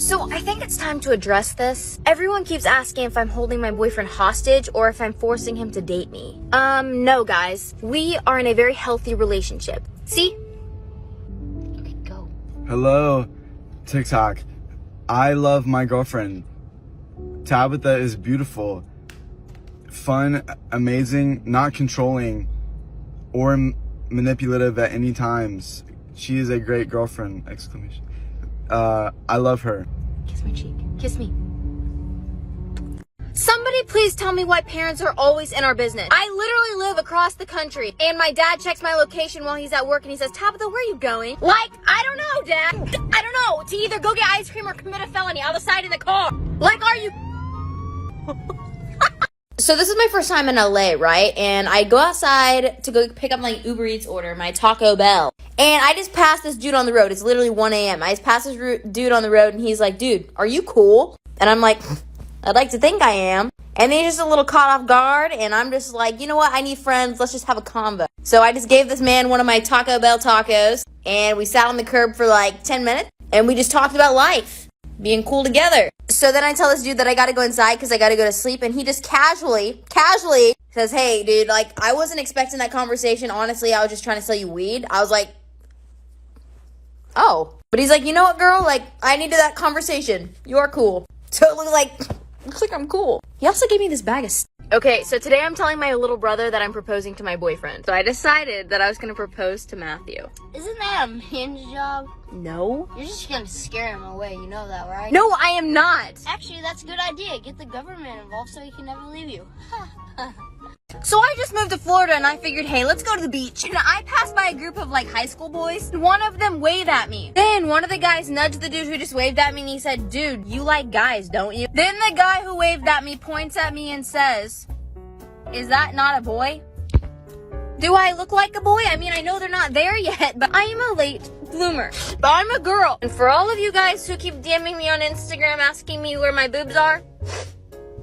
So I think it's time to address this. Everyone keeps asking if I'm holding my boyfriend hostage or if I'm forcing him to date me. No guys. We are in a very healthy relationship. See? Okay, go. Hello, TikTok. I love my girlfriend. Tabitha is beautiful, fun, amazing, not controlling or manipulative at any times. She is a great girlfriend, exclamation. I love her. Kiss my cheek. Kiss me. Somebody please tell me why parents are always in our business. I literally live across the country and my dad checks my location while he's at work and he says, Tabitha, where are you going? Like, I don't know, Dad. I don't know. To either go get ice cream or commit a felony on the side of the car. Like, are you... So this is my first time in LA, right? And I go outside to go pick up my Uber Eats order, my Taco Bell. And I just passed this dude on the road. It's literally 1 a.m. I just passed this dude on the road and he's like, dude, are you cool? And I'm like, I'd like to think I am. And then he's just a little caught off guard. And I'm just like, you know what? I need friends. Let's just have a convo. So I just gave this man one of my Taco Bell tacos. And we sat on the curb for like 10 minutes. And we just talked about life. Being cool together. So then I tell this dude that I gotta go inside because I gotta go to sleep. And he just casually says, hey, dude, like, I wasn't expecting that conversation. Honestly, I was just trying to sell you weed. I was like, oh. But he's like, you know what, girl? Like, I needed that conversation. You are cool. So it looks like I'm cool. He also gave me this bag of Okay, so today I'm telling my little brother that I'm proposing to my boyfriend. So I decided that I was gonna propose to Matthew. Isn't that a man's job? No. You're just gonna scare him away, you know that, right? No, I am not. Actually, that's a good idea. Get the government involved so he can never leave you. So I just moved to Florida and I figured, hey, let's go to the beach. And I passed by a group of like high school boys. One of them waved at me. Then one of the guys nudged the dude who just waved at me and he said, dude, you like guys, don't you? Then the guy who waved at me points at me and says, is that not a boy? Do I look like a boy? I mean, I know they're not there yet, but I am a late bloomer. But I'm a girl. And for all of you guys who keep DMing me on Instagram asking me where my boobs are,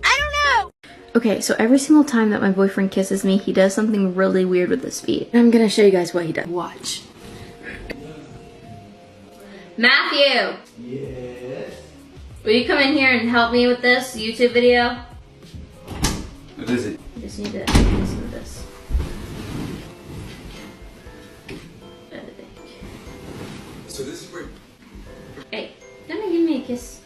I don't know. Okay, so every single time that my boyfriend kisses me, he does something really weird with his feet. And I'm gonna show you guys what he does. Watch. Matthew! Yes? Will you come in here and help me with this YouTube video? What is it? I just need to listen to this. Editing. So this is where... Hey, don't give me a kiss.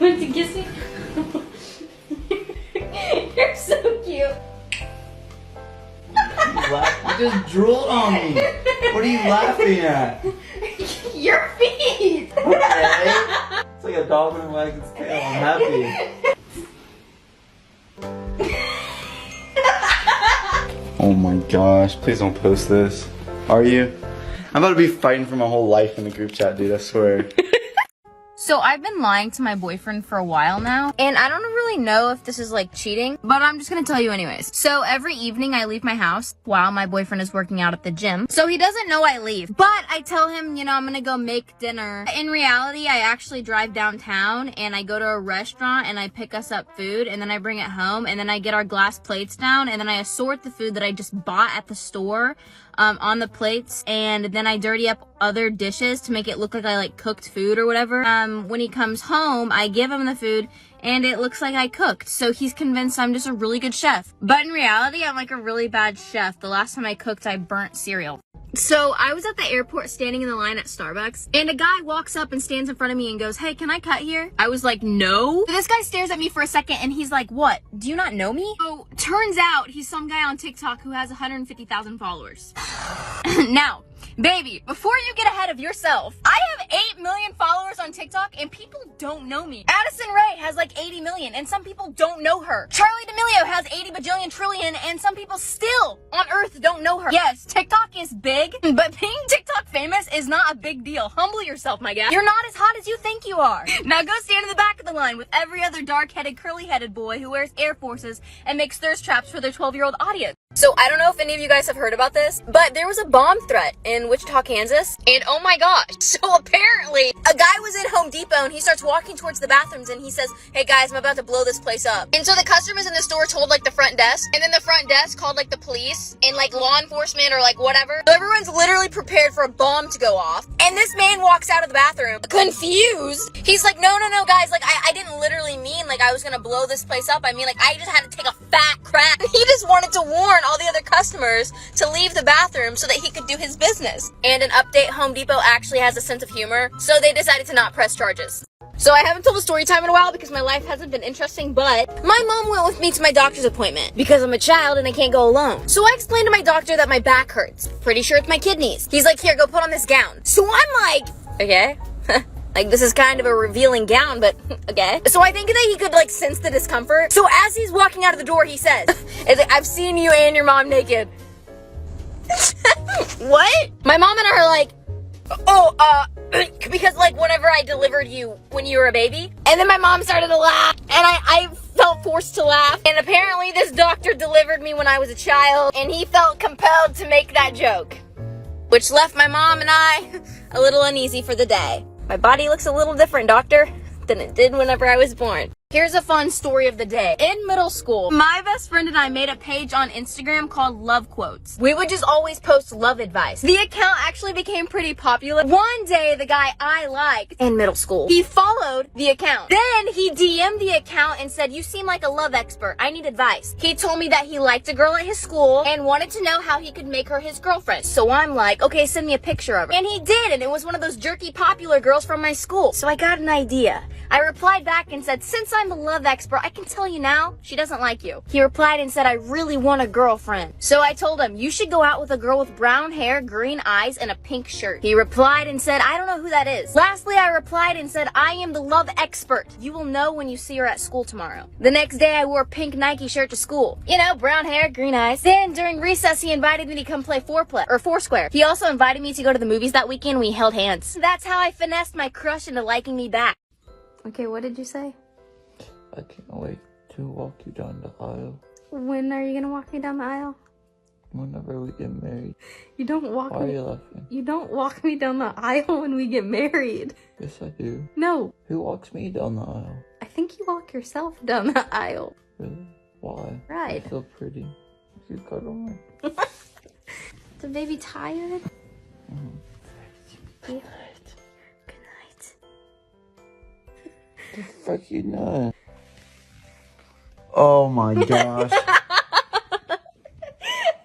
Want to kiss me? You're so cute. You just drooled on me. What are you laughing at? Your feet. Okay. It's like a dog when it wags its tail. I'm happy. Oh my gosh, please don't post this. Are you? I'm about to be fighting for my whole life in the group chat, dude, I swear. So I've been lying to my boyfriend for a while now, and I don't really know if this is like cheating, but I'm just gonna tell you anyways. So every evening I leave my house while my boyfriend is working out at the gym. So he doesn't know I leave, but I tell him, you know, I'm gonna go make dinner. In reality, I actually drive downtown and I go to a restaurant and I pick us up food and then I bring it home and then I get our glass plates down and then I assort the food that I just bought at the store on the plates, and then I dirty up other dishes to make it look like I like cooked food or whatever. When he comes home, I give him the food and it looks like I cooked. So he's convinced I'm just a really good chef. But in reality, I'm like a really bad chef. The last time I cooked, I burnt cereal. So I was at the airport standing in the line at Starbucks and a guy walks up and stands in front of me and goes, hey, can I cut here? I was like, no. So this guy stares at me for a second and he's like, what? Do you not know me? So turns out he's some guy on TikTok who has 150,000 followers. Now, baby, before you get ahead of yourself, I have 8 million followers on TikTok and people don't know me. Addison Rae has like 80 million and some people don't know her. Charlie D'Amelio has 80 bajillion trillion and some people still on earth don't know her. Yes, TikTok is big, but being TikTok famous is not a big deal. Humble yourself, my guy. You're not as hot as you think you are. Now go stand in the back of the line with every other dark-headed, curly-headed boy who wears Air Forces and makes thirst traps for their 12-year-old audience. So I don't know if any of you guys have heard about this, but there was a bomb threat in Wichita, Kansas, and oh my gosh. So apparently A guy was in Home Depot and he starts walking towards the bathrooms and he says, hey guys, I'm about to blow this place up. And so the customers in the store told like the front desk, and then the front desk called like the police and like law enforcement or like whatever. So everyone's literally prepared for a bomb to go off. And this man walks out of the bathroom confused. He's like, no guys, like I didn't literally mean like I was gonna blow this place up. I mean like I just had to take a fat crap. He just wanted to warn all the other customers to leave the bathroom so that he could do his business. And an update, Home Depot actually has a sense of humor, so they decided to not press charges. So I haven't told a story time in a while because my life hasn't been interesting, but my mom went with me to my doctor's appointment because I'm a child and I can't go alone. So I explained to my doctor that my back hurts. Pretty sure it's my kidneys. He's like, here, go put on this gown. So I'm like, okay. Like, this is kind of a revealing gown, but okay. So I think that he could, like, sense the discomfort. So as he's walking out of the door, he says, I've seen you and your mom naked. What? My mom and I are like, because, like, whenever I delivered you when you were a baby. And then my mom started to laugh, and I felt forced to laugh. And apparently this doctor delivered me when I was a child, and he felt compelled to make that joke. Which left my mom and I a little uneasy for the day. My body looks a little different, doctor, than it did whenever I was born. Here's a fun story of the day. In middle school, my best friend and I made a page on Instagram called Love Quotes. We would just always post love advice. The account actually became pretty popular. One day, the guy I liked in middle school, he followed the account. Then he DM'd the account and said, you seem like a love expert. I need advice. He told me that he liked a girl at his school and wanted to know how he could make her his girlfriend. So I'm like, okay, send me a picture of her. And he did, and it was one of those jerky popular girls from my school. So I got an idea. I replied back and said, since I'm a love expert, I can tell you now, she doesn't like you. He replied and said, I really want a girlfriend. So I told him, you should go out with a girl with brown hair, green eyes, and a pink shirt. He replied and said, I don't know who that is. Lastly, I replied and said, I am the love expert. You will know when you see her at school tomorrow. The next day, I wore a pink Nike shirt to school. You know, brown hair, green eyes. Then during recess, he invited me to come play Foursquare. He also invited me to go to the movies that weekend. We held hands. That's how I finessed my crush into liking me back. Okay, what did you say? I can't wait to walk you down the aisle. When are you gonna walk me down the aisle? Whenever we get married. You don't walk Why are you laughing? You don't walk me down the aisle when we get married. Yes, I do. No. Who walks me down the aisle? I think you walk yourself down the aisle. Really? Why? Right. You're so pretty. You cuddle me. Is the baby tired? Good night. The fuck you not? Oh my gosh.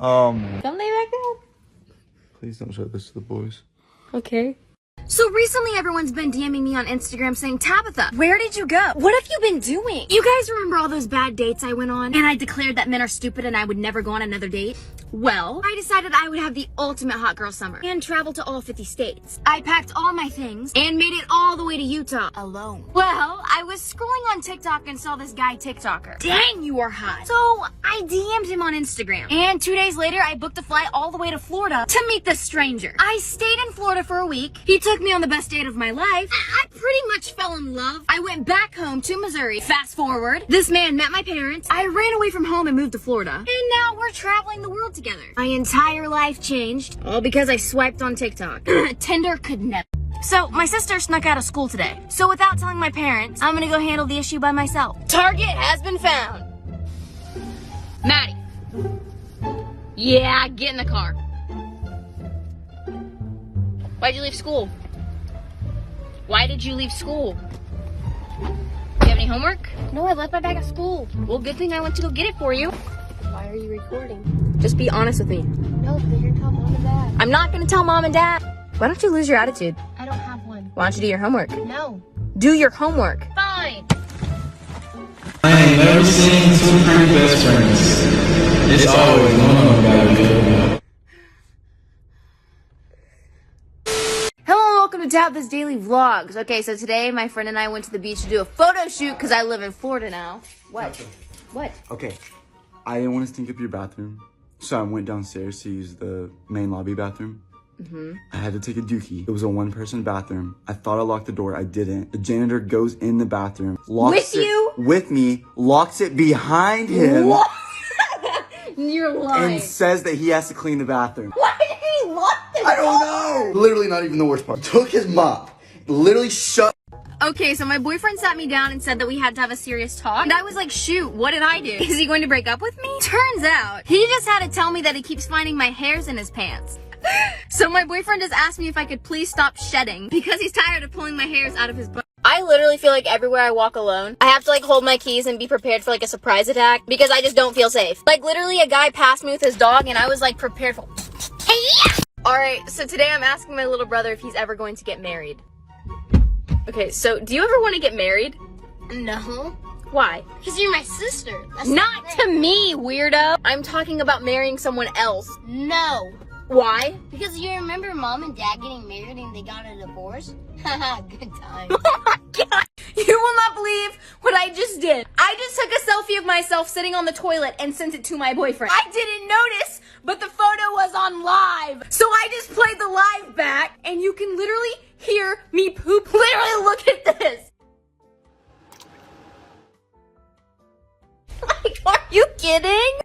Don't lay back down. Please don't show this to the boys. Okay. So recently everyone's been DMing me on Instagram saying, Tabitha, where did you go? What have you been doing? You guys remember all those bad dates I went on? And I declared that men are stupid and I would never go on another date? Well, I decided I would have the ultimate hot girl summer and travel to all 50 states. I packed all my things and made it all the way to Utah alone. Well, I was scrolling on TikTok and saw this guy TikToker. Dang, you are hot. So I DM'd him on Instagram. And 2 days later, I booked a flight all the way to Florida to meet this stranger. I stayed in Florida for a week. He took me on the best date of my life. I pretty much fell in love. I went back home to Missouri. Fast forward, this man met my parents. I ran away from home and moved to Florida. And now we're traveling the world together. My entire life changed, all because I swiped on TikTok. Tinder could never. So my sister snuck out of school today. So without telling my parents, I'm gonna go handle the issue by myself. Target has been found. Maddie. Yeah, get in the car. Why'd you leave school? Why did you leave school? Do you have any homework? No, I left my bag at school. Well, good thing I went to go get it for you. Why are you recording? Just be honest with me. No, because you're gonna tell mom and dad. I'm not gonna tell mom and dad. Why don't you lose your attitude? I don't have one. Why don't you do your homework? No. Do your homework. Fine. I ain't never seen two pretty best friends. It's always one of them gotta be good. Hello, welcome to Tabitha's Daily Vlogs. Okay, so today my friend and I went to the beach to do a photo shoot because I live in Florida now. What? What? Okay, I didn't want to stink up your bathroom, so I went downstairs to use the main lobby bathroom. I had to take a dookie. It was a one-person bathroom. I thought I locked the door. I didn't. The janitor goes in the bathroom, locks with me, locks it behind him. What? You're lying. And says that he has to clean the bathroom. Why did he lock the door? I don't know. Literally not even the worst part. Took his mop literally shut. Okay, so my boyfriend sat me down and said that we had to have a serious talk. And I was like, shoot, what did I do? Is he going to break up with me? Turns out, he just had to tell me that he keeps finding my hairs in his pants. So my boyfriend just asked me if I could please stop shedding because he's tired of pulling my hairs out of his butt. I literally feel like everywhere I walk alone, I have to like hold my keys and be prepared for like a surprise attack because I just don't feel safe. Like literally a guy passed me with his dog and I was like prepared for Alright, so today I'm asking my little brother if he's ever going to get married. Okay, so do you ever want to get married? No. Why? Because you're my sister. That's Not to me, weirdo! I'm talking about marrying someone else. No. Why? Because you remember mom and dad getting married and they got a divorce? Haha, good time. Oh my god! You will not believe what I just did. I just took a selfie of myself sitting on the toilet and sent it to my boyfriend. I didn't notice, but the photo was on live. So I just played the live back and you can literally hear me poop. Literally, look at this. Like, are you kidding?